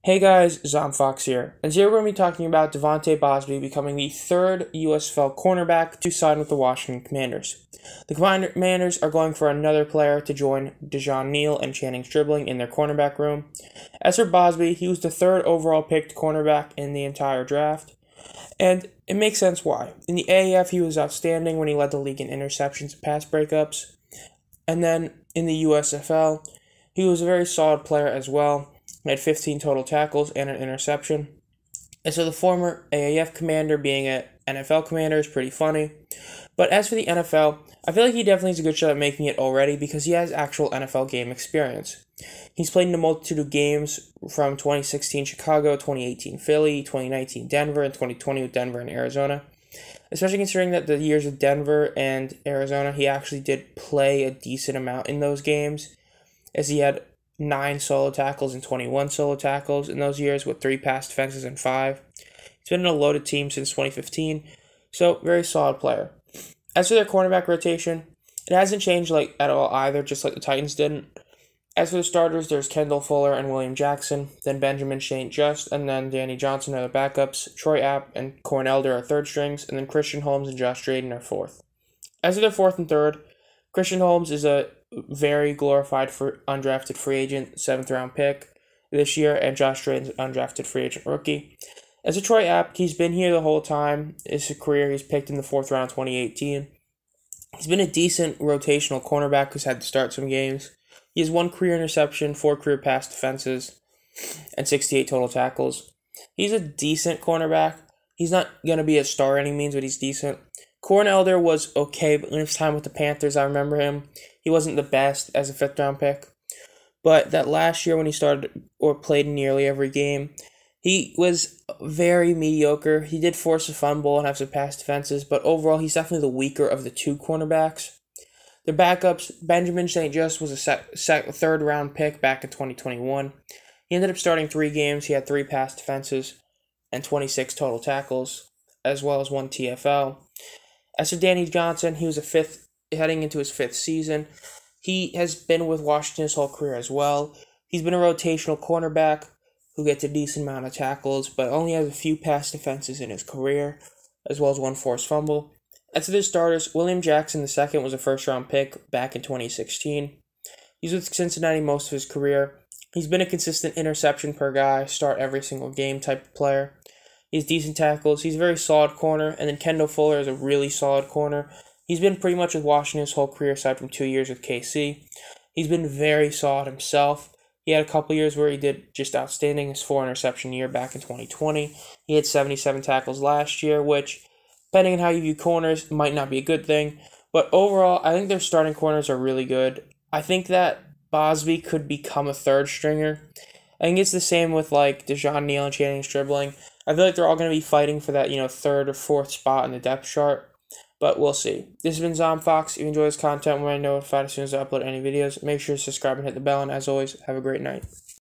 Hey guys, Zomfox here, and today we're going to be talking about Bausby becoming the third USFL cornerback to sign with the Washington Commanders. The Commanders are going for another player to join Dejon Neal and Channing Stribling in their cornerback room. As for Bausby, he was the third overall picked cornerback in the entire draft, and it makes sense why. In the AAF, he was outstanding when he led the league in interceptions and pass breakups, and then in the USFL, he was a very solid player as well. He had 15 total tackles and an interception. And so the former AAF commander being an NFL commander is pretty funny. But as for the NFL, I feel like he definitely has a good shot at making it already because he has actual NFL game experience. He's played in a multitude of games from 2016 Chicago, 2018 Philly, 2019 Denver, and 2020 with Denver and Arizona. Especially considering that the years with Denver and Arizona, he actually did play a decent amount in those games, as he had 9 solo tackles and 21 solo tackles in those years with 3 pass defenses and 5. He's been in a loaded team since 2015, so very solid player. As for their cornerback rotation, it hasn't changed at all either, just like the Titans didn't. As for the starters, there's Kendall Fuller and William Jackson, then Benjamin St. Just, and then Danny Johnson are the backups. Troy App and Corn Elder are third strings, and then Christian Holmes and Josh Drayden are fourth. As for their fourth and third, Christian Holmes is a very glorified undrafted free agent, 7th round pick this year, and Josh Drayden's an undrafted free agent rookie. As a Troy Apt, he's been here the whole time. His career, he's picked in the 4th round 2018. He's been a decent rotational cornerback who's had to start some games. He has 1 career interception, 4 career pass defenses, and 68 total tackles. He's a decent cornerback. He's not going to be a star any means, but he's decent. Corn Elder was okay, but in his time with the Panthers, I remember him. He wasn't the best as a 5th round pick. But that last year when he started or played nearly every game, he was very mediocre. He did force a fumble and have some pass defenses, but overall he's definitely the weaker of the 2 cornerbacks. Their backups, Benjamin St. Just was a 3rd round pick back in 2021. He ended up starting 3 games. He had 3 pass defenses and 26 total tackles, as well as 1 TFL. As for Danny Johnson, he was heading into his 5th season. He has been with Washington his whole career as well. He's been a rotational cornerback who gets a decent amount of tackles, but only has a few pass defenses in his career, as well as 1 forced fumble. As for their starters, William Jackson II was a 1st round pick back in 2016. He's with Cincinnati most of his career. He's been a consistent interception per guy, start every single game type of player. He has decent tackles. He's a very solid corner. And then Kendall Fuller is a really solid corner. He's been pretty much with Washington his whole career, aside from 2 years with KC. He's been very solid himself. He had a couple years where he did just outstanding. His 4 interception year back in 2020. He had 77 tackles last year, which, depending on how you view corners, might not be a good thing. But overall, I think their starting corners are really good. I think that Bausby could become a 3rd stringer. I think it's the same with Dejon Neal and Channing Stribling. I feel like they're all going to be fighting for that, 3rd or 4th spot in the depth chart. But we'll see. This has been Zomfox. If you enjoy this content, when I notified as soon as I upload any videos, make sure to subscribe and hit the bell. And as always, have a great night.